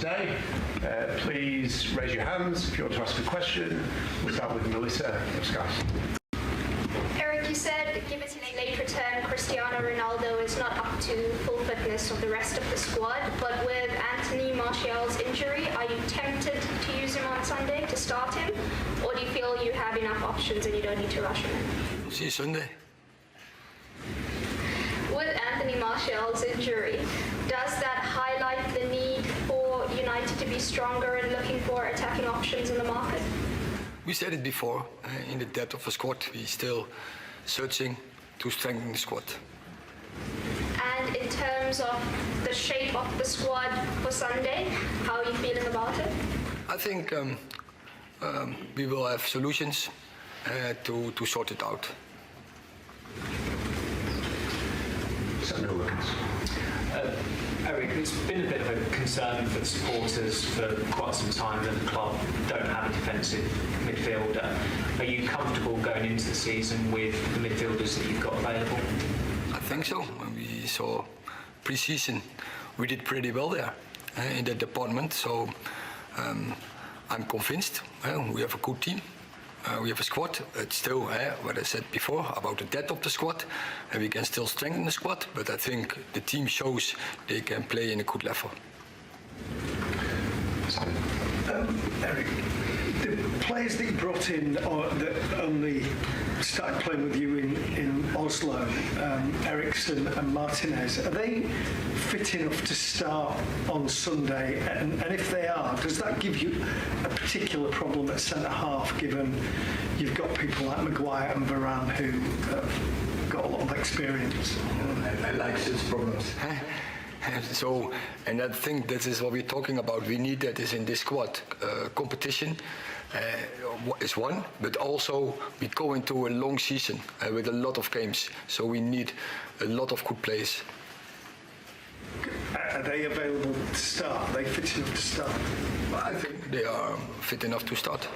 today. Please raise your hands if you want to ask a question. We'll start with Melissa of Sky. Erik, you said, given his late return, Cristiano Ronaldo is not up to full fitness of the rest of the squad, but with Anthony Martial's injury, are you tempted to use him on Sunday to start him? Or do you feel you have enough options and you don't need to rush him in? See you Sunday. With Anthony Martial's injury, does that highlight the need for United to be stronger and looking for attacking options in the market? We said it before, in the depth of the squad, we're still searching to strengthen the squad. And in terms of the shape of the squad for Sunday, how are you feeling about it? I think we will have solutions to sort it out. Erik, it's been a bit of a concern for the supporters for quite some time that the club don't have a defensive midfielder. Are you comfortable going into the season with the midfielders that you've got available? I think so. When we saw pre-season, we did pretty well there in that department. So I'm convinced we have a good team. We have a squad. It's still what I said before about the depth of the squad, and we can still strengthen the squad. But I think the team shows they can play in a good level. Erik, the players that you brought in or that only started playing with you in Oslo, Eriksson and Martinez, are they fit enough to start on Sunday? And if they are, does that give you a particular problem at centre-half, given you've got people like Maguire and Varane who have got a lot of experience? I like such problems. So, and I think that is what we're talking about. We need that is in this squad. Competition is one, but also we go into a long season with a lot of games. So we need a lot of good players. Are they available to start? Are they fit enough to start? I think they are fit enough to start.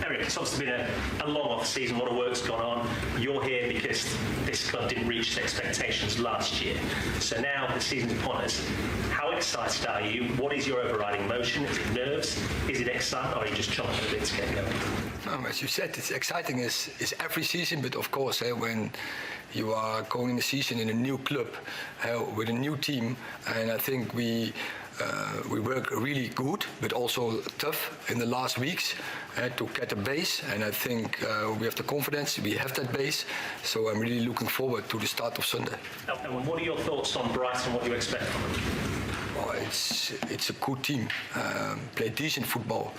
Erik, it's obviously been a long off-season, a lot of work's gone on. You're here because this club didn't reach its expectations last year. So now the season's upon us. How excited are you? What is your overriding emotion? Is it nerves? Is it excitement? Or are you just chomping a bit to get going? As you said, it's exciting is every season, but of course when you are going in the season in a new club with a new team, and I think we work really good, but also tough in the last weeks to get a base. And I think we have the confidence, we have that base. So I'm really looking forward to the start of Sunday. And what are your thoughts on Brighton? What do you expect from them? Oh, it's a good team. Play decent football,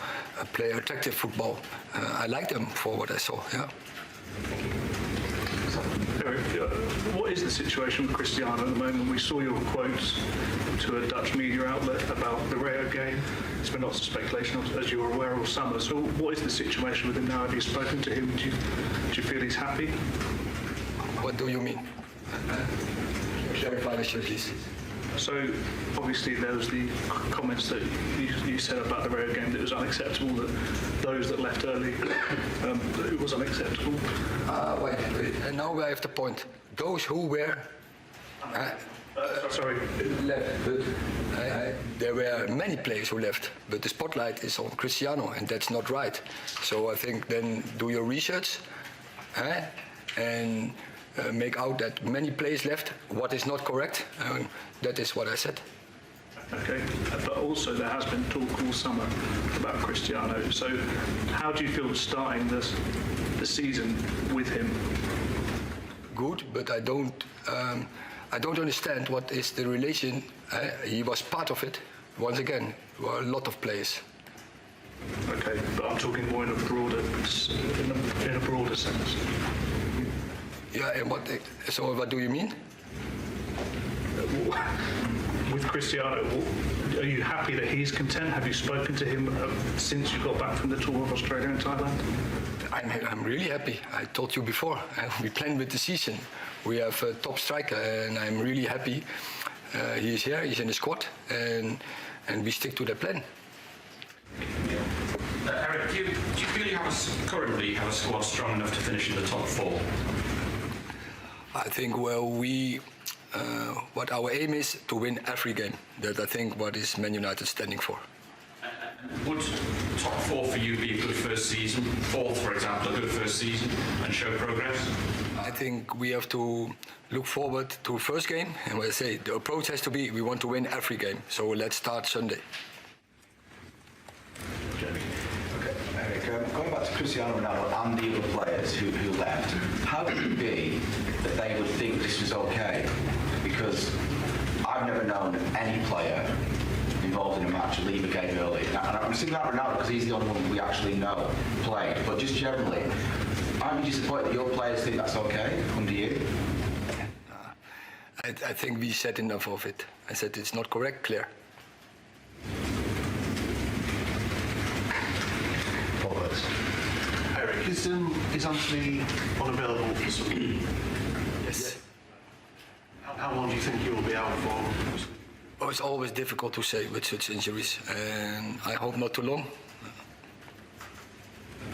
play attractive football. I like them for what I saw. Yeah. Erik, what is the situation with Cristiano at the moment? We saw your quotes to a Dutch media outlet about the Rio game. There's been lots of speculation, as you were aware, all summer. So what is the situation with him now? Have you spoken to him? Do you feel he's happy? What do you mean? Clarify this, please. So obviously there was the comments that you said about the Rio game that it was unacceptable, that those that left early, that it was unacceptable. Wait, and now I have the point. Those who were sorry. left, but there were many players who left, but the spotlight is on Cristiano, and that's not right. So I think then do your research and make out that many players left. What is not correct, that is what I said. Okay, but also there has been talk all summer about Cristiano. So how do you feel starting the season with him? Good, but I don't understand what is the relation. He was part of it. Once again, there were a lot of players. Okay, but I'm talking more in a broader sense. Yeah, and what do you mean? With Cristiano, are you happy that he's content? Have you spoken to him since you got back from the tour of Australia and Thailand? I'm really happy. I told you before, we planned with the season. We have a top striker, and I'm really happy. He is here, he's in the squad, and we stick to the plan. Erik, do you feel you currently have a squad strong enough to finish in the top four? I think, well, we what our aim is to win every game. That I think what is Man United standing for. Would top four for you be a good first season? Fourth, for example, a good first season and show progress? I think we have to look forward to first game, and I say the approach has to be we want to win every game. So let's start Sunday. Erik, going back to Cristiano Ronaldo and the other players who left, how could it be that they would think this was okay? Because I've never known any player involved in a match leave a game early. Now, and I'm single out Ronaldo because he's the only one we actually know played, but just generally, aren't you disappointed that your players think that's okay under you? I think we said enough of it. I said it's not correct, clear. Erik, is Anthony unavailable for some? Yes. How long do you think he will be out for? Oh, it's always difficult to say with such injuries, and I hope not too long.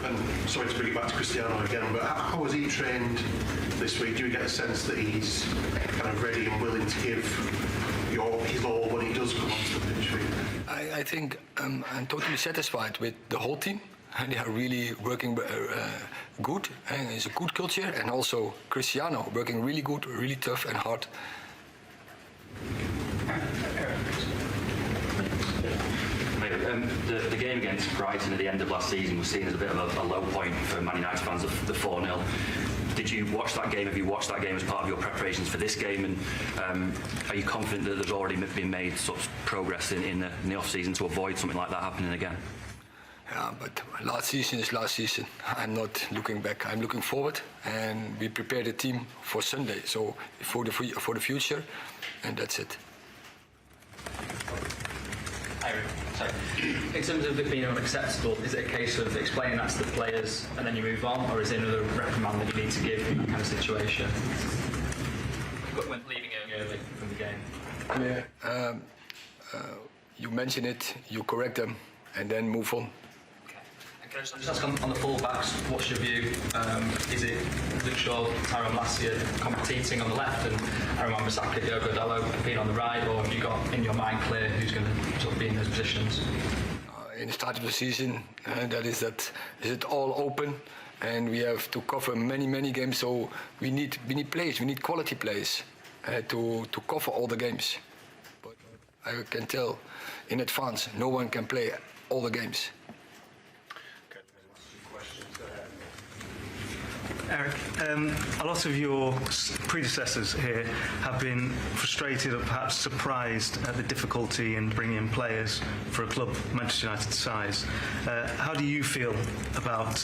And sorry to bring it back to Cristiano again, but how has he trained this week? Do you get a sense that he's kind of ready and willing to give his all when he does come onto the pitch? I think I'm totally satisfied with the whole team. They are really working good, and it's a good culture. And also Cristiano working really good, really tough and hard. The game against Brighton at the end of last season was seen as a bit of a low point for Man United fans, the 4-0. Did you watch that game? Have you watched that game as part of your preparations for this game? And are you confident that there's already been made such progress in the off-season to avoid something like that happening again? Yeah, but last season is last season. I'm not looking back. I'm looking forward, and we prepare the team for Sunday. So for the future, and that's it. Erik, sorry. In terms of it being unacceptable, is it a case of explaining that to the players and then you move on, or is there another reprimand that you need to give in that kind of situation? When leaving early from the game. Yeah. You mention it, you correct them, and then move on. Can I just ask on the full-backs, what's your view? Is it Luke Shaw, Tyrone Lassie competing on the left and Aaron Wan-Bissaka, Diogo Dalot being on the right, or have you got in your mind clear who's going to sort of be in those positions? In the start of the season, is it all open, and we have to cover many games. So we need players, we need quality players to cover all the games. But I can tell in advance, no one can play all the games. Erik, a lot of your predecessors here have been frustrated or perhaps surprised at the difficulty in bringing in players for a club Manchester United's size. How do you feel about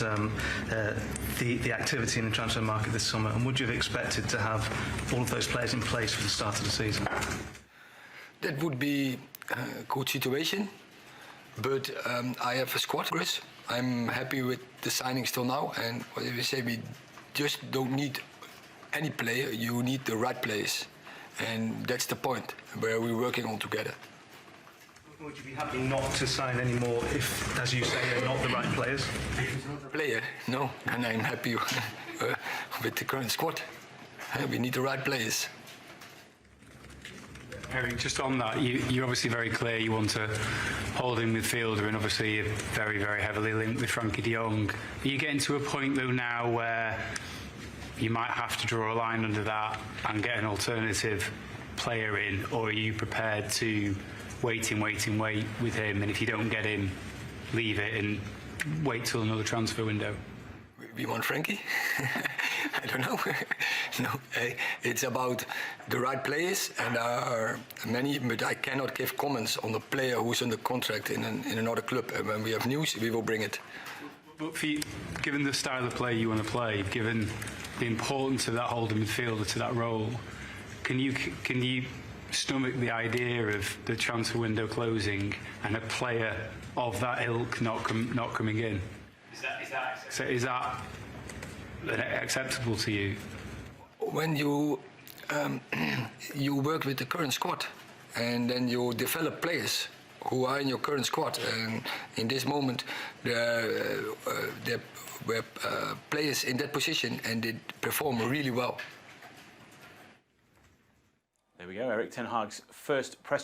the activity in the transfer market this summer, and would you have expected to have all of those players in place for the start of the season? That would be a good situation, but I have a squad, Chris. I'm happy with the signings till now, and what we say, we just don't need any player, you need the right players. And that's the point where we're working on together. Would you be happy not to sign any more if, as you say, they're not the right players? Player? No, and I'm happy with the current squad. We need the right players. Erik, just on that, you're obviously very clear you want to hold in midfielder, and obviously you're very, very heavily linked with Frankie de Jong. Are you getting to a point though now where you might have to draw a line under that and get an alternative player in, or are you prepared to wait with him, and if you don't get him, leave it and wait till another transfer window? We want Frankie? I don't know. No, it's about the right players, and there are many, but I cannot give comments on a player who's under contract in another club. And when we have news, we will bring it. But for you, given the style of play you want to play, given the importance of that holding midfielder to that role, can you stomach the idea of the transfer window closing and a player of that ilk not coming in? Is that acceptable to you? When you you work with the current squad, and then you develop players who are in your current squad, and in this moment there were players in that position and they perform really well. There we go, Erik ten Hag's first press